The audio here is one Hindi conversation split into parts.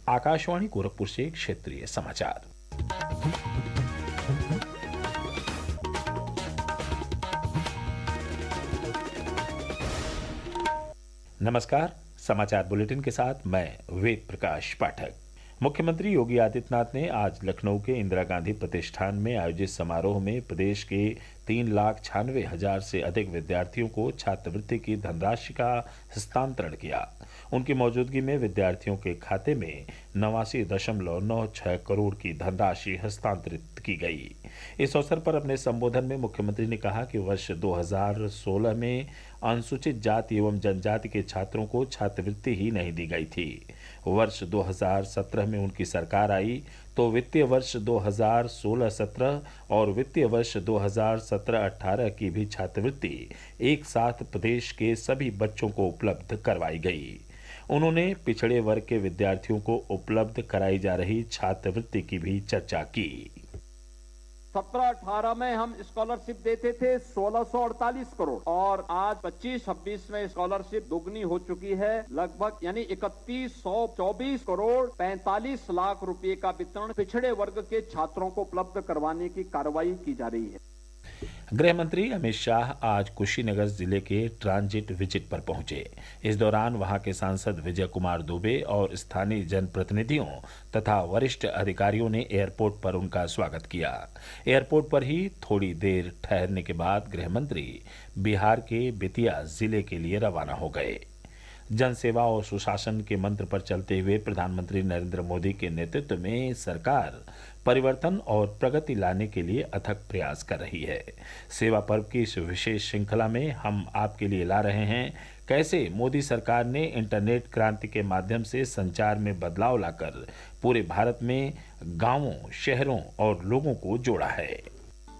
आकाशवाणी गोरखपुर से क्षेत्रीय समाचार। नमस्कार। समाचार बुलेटिन के साथ मैं वेद प्रकाश पाठक। मुख्यमंत्री योगी आदित्यनाथ ने आज लखनऊ के इंदिरा गांधी प्रतिष्ठान में आयोजित समारोह में प्रदेश के 3,96,000 से अधिक विद्यार्थियों को छात्रवृत्ति की धनराशि का हस्तांतरण किया। उनकी मौजूदगी में विद्यार्थियों के खाते में 89.96 करोड़ की धनराशि हस्तांतरित की गई। इस अवसर पर अपने संबोधन में मुख्यमंत्री ने कहा कि वर्ष 2016 में अनुसूचित जाति एवं जनजाति के छात्रों को छात्रवृत्ति ही नहीं दी गई थी। वर्ष 2017 में उनकी सरकार आई तो वित्तीय वर्ष 2016-17 और वित्तीय वर्ष 2017-18 की भी छात्रवृत्ति एक साथ प्रदेश के सभी बच्चों को उपलब्ध करवाई गई। उन्होंने पिछड़े वर्ग के विद्यार्थियों को उपलब्ध कराई जा रही छात्रवृत्ति की भी चर्चा की। 17-18 में हम स्कॉलरशिप देते थे 1648 करोड़ और आज 25-26 में स्कॉलरशिप दोगुनी हो चुकी है, लगभग यानी 3124 करोड़ 45 लाख रुपए का वितरण पिछड़े वर्ग के छात्रों को उपलब्ध करवाने की कार्रवाई की जा रही है। गृह मंत्री अमित शाह आज कुशीनगर जिले के ट्रांजिट विजिट पर पहुंचे। इस दौरान वहां के सांसद विजय कुमार दुबे और स्थानीय जनप्रतिनिधियों तथा वरिष्ठ अधिकारियों ने एयरपोर्ट पर उनका स्वागत किया। एयरपोर्ट पर ही थोड़ी देर ठहरने के बाद गृह मंत्री बिहार के बेतिया जिले के लिए रवाना हो गए। जनसेवा और सुशासन के मंत्र पर चलते हुए प्रधानमंत्री नरेंद्र मोदी के नेतृत्व में सरकार परिवर्तन और प्रगति लाने के लिए अथक प्रयास कर रही है। सेवा पर्व की इस विशेष श्रृंखला में हम आपके लिए ला रहे हैं कैसे मोदी सरकार ने इंटरनेट क्रांति के माध्यम से संचार में बदलाव लाकर पूरे भारत में गांवों, शहरों और लोगों को जोड़ा है।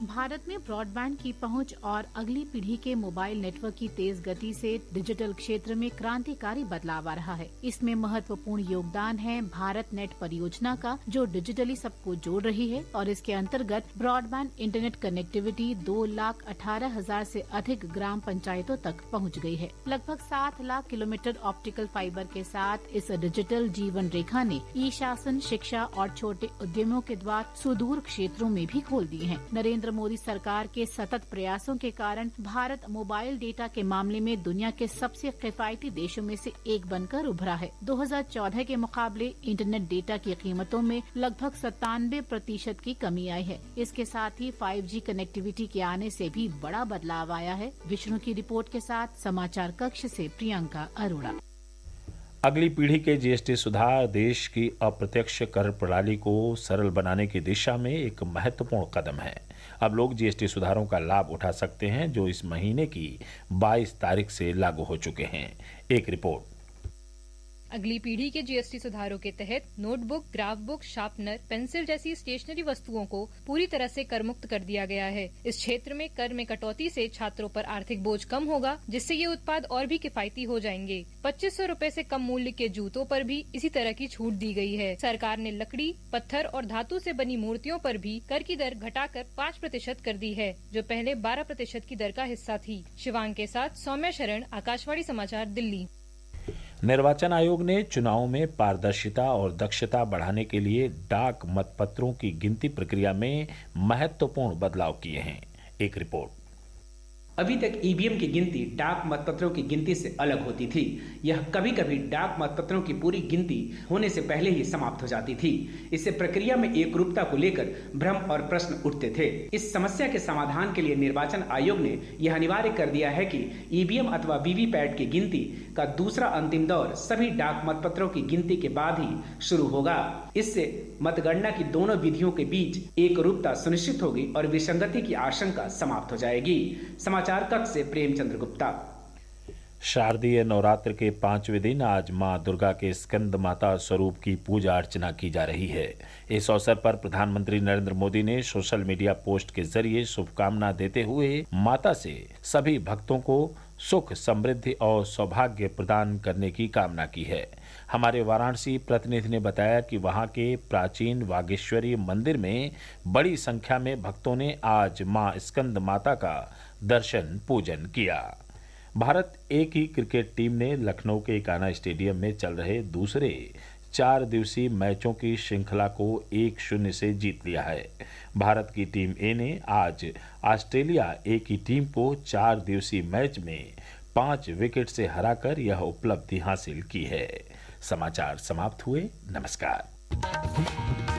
भारत में ब्रॉडबैंड की पहुंच और अगली पीढ़ी के मोबाइल नेटवर्क की तेज गति से डिजिटल क्षेत्र में क्रांतिकारी बदलाव आ रहा है। इसमें महत्वपूर्ण योगदान है भारत नेट परियोजना का, जो डिजिटली सबको जोड़ रही है और इसके अंतर्गत ब्रॉडबैंड इंटरनेट कनेक्टिविटी 2,18,000 से अधिक ग्राम पंचायतों तक पहुंच गई है। लगभग 7 लाख किलोमीटर ऑप्टिकल फाइबर के साथ इस डिजिटल जीवन रेखा ने ई शासन, शिक्षा और छोटे उद्यमों के द्वार सुदूर क्षेत्रों में भी खोल दिए हैं। नरेंद्र मोदी सरकार के सतत प्रयासों के कारण भारत मोबाइल डेटा के मामले में दुनिया के सबसे किफायती देशों में से एक बनकर उभरा है। 2014 के मुकाबले इंटरनेट डेटा की कीमतों में लगभग 97% की कमी आई है। इसके साथ ही 5G कनेक्टिविटी के आने से भी बड़ा बदलाव आया है। विष्णु की रिपोर्ट के साथ समाचार कक्ष से प्रियंका अरोड़ा। अगली पीढ़ी के जीएसटी सुधार देश की अप्रत्यक्ष कर प्रणाली को सरल बनाने की दिशा में एक महत्वपूर्ण कदम है। अब लोग जीएसटी सुधारों का लाभ उठा सकते हैं जो इस महीने की 22 तारीख से लागू हो चुके हैं। एक रिपोर्ट। अगली पीढ़ी के जीएसटी सुधारों के तहत notebook, graph book, sharpener, pencil जैसी स्टेशनरी वस्तुओं को पूरी तरह से कर मुक्त कर दिया गया है। इस क्षेत्र में कर में कटौती से छात्रों पर आर्थिक बोझ कम होगा, जिससे ये उत्पाद और भी किफायती हो जाएंगे। 2500 रूपए से कम मूल्य के जूतों पर भी इसी तरह की छूट दी गई है। सरकार ने लकड़ी, पत्थर और धातु से बनी मूर्तियों पर भी कर की दर घटाकर 5% कर दी है, जो पहले 12% की दर का हिस्सा थी। शिवांग के साथ सौम्या शरण, आकाशवाणी समाचार, दिल्ली। निर्वाचन आयोग ने चुनाव में पारदर्शिता और दक्षता बढ़ाने के लिए डाक मतपत्रों की गिनती प्रक्रिया में महत्वपूर्ण बदलाव किए हैं। एक रिपोर्ट। अभी तक ईवीएम की गिनती डाक मतपत्रों की गिनती से अलग होती थी। यह कभी कभी डाक मतपत्रों की पूरी गिनती होने से पहले ही समाप्त हो जाती थी। इससे प्रक्रिया में एकरूपता को लेकर भ्रम और प्रश्न उठते थे। इस समस्या के समाधान के लिए निर्वाचन आयोग ने यह अनिवार्य कर दिया है कि ईवीएम अथवा वीवीपैट की गिनती का दूसरा अंतिम दौर सभी डाक मतपत्रों की गिनती के बाद ही शुरू होगा। इससे मतगणना की दोनों विधियों के बीच एकरूपता सुनिश्चित होगी और विसंगति की आशंका समाप्त हो जाएगी। समाचार कक्ष से प्रेमचंद्र गुप्ता। शारदीय नवरात्र के 5वें दिन आज मां दुर्गा के स्कंद माता स्वरूप की पूजा अर्चना की जा रही है। इस अवसर पर प्रधानमंत्री नरेंद्र मोदी ने सोशल मीडिया पोस्ट के जरिए शुभकामना देते हुए माता से सभी भक्तों को सुख, समृद्धि और सौभाग्य प्रदान करने की कामना की है। हमारे वाराणसी प्रतिनिधि ने बताया कि वहां के प्राचीन वागेश्वरी मंदिर में बड़ी संख्या में भक्तों ने आज मां स्कंद माता का दर्शन पूजन किया। भारत ए की क्रिकेट टीम ने लखनऊ के कान्हा स्टेडियम में चल रहे दूसरे 4 दिवसीय मैचों की श्रृंखला को 1-0 से जीत लिया है। भारत की टीम ए ने आज ऑस्ट्रेलिया ए की टीम को 4 दिवसीय मैच में 5 विकेट से हराकर यह उपलब्धि हासिल की है। समाचार समाप्त हुए। नमस्कार।